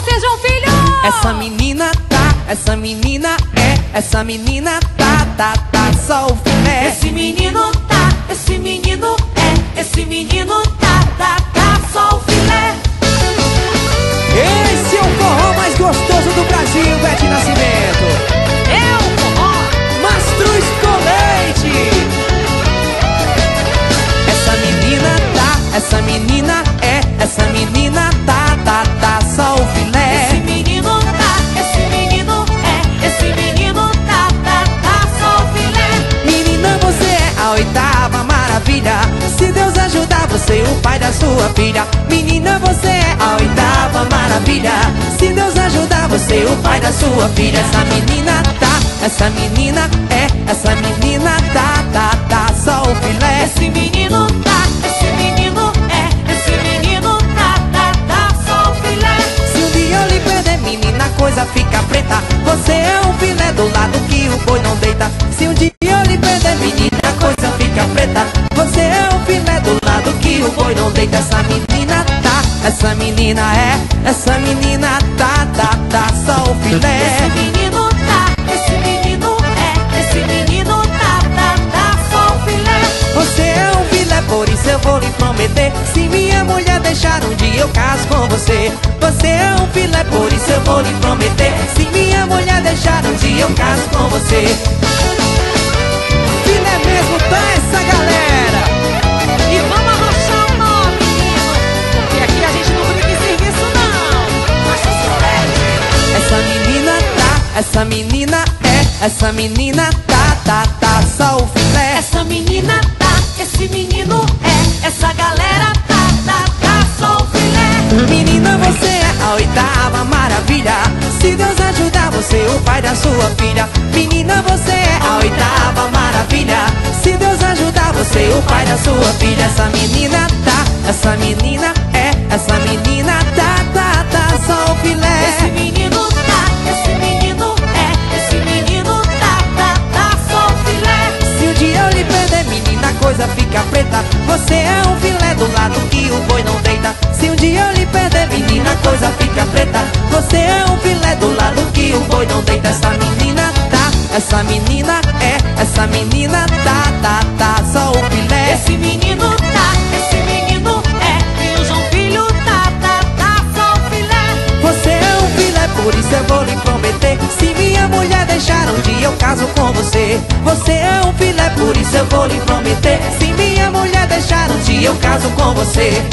você, João Filho! Essa menina tá só o filé. Esse menino tá só o filé. Esse é o forró mais gostoso do Brasil, Beth Nascimento. É o forró Mastruz com leite. Essa menina tá só o filé. Esse menino tá só o filé. Menina, você é a oitava maravilha. Se Deus ajudar você e o pai da sua filha. Menina, você é a oitava maravilha. Se Deus ajudar você e o pai da sua filha. Essa menina tá só o filé. Esse menino tá só o filé. Se um dia eu lhe perder, menina, a coisa fica preta. Você é um filé do lado que o boi não deita. Se um dia eu lhe perder, menina, a coisa fica preta. Você é um filé do lado que o boi não deita. Essa menina tá só o filé. Esse menino tá só o filé. Você é um filé, por isso eu vou lhe prometer. Se minha mulher deixar um dia eu caso com você. Você é um filé, por isso eu vou lhe prometer. Se minha mulher deixar um dia eu caso com você. Filé mesmo, tá essa galera. E vamos arrochar o nome, menino, porque aqui a gente não brinca em serviço, não. Mastruz com leite. Essa menina tá só o filé. Essa menina tá, esse menino é, essa galera tá só o filé. Menina, você é a oitava maravilha. Se Deus ajudar você e o pai da sua filha. Menina, você é a oitava maravilha. Se Deus ajudar você e o pai da sua filha. Essa menina tá só o filé. Esse menino tá só o filé. Se um dia eu lhe perder, menina, a coisa fica preta. Você é um filé do lado que o boi não deita. Se um dia eu lhe perder, menina, a coisa fica preta. Você é um filé do lado que o boi não deita. Essa menina tá só o filé. Esse menino é, e o João Filho tá só o filé. Você é um filé, por isso eu vou lhe prometer. Se minha mulher deixar um dia eu caso com você. Você é um filé, por isso eu vou lhe prometer. Se minha mulher deixar um dia eu caso com você.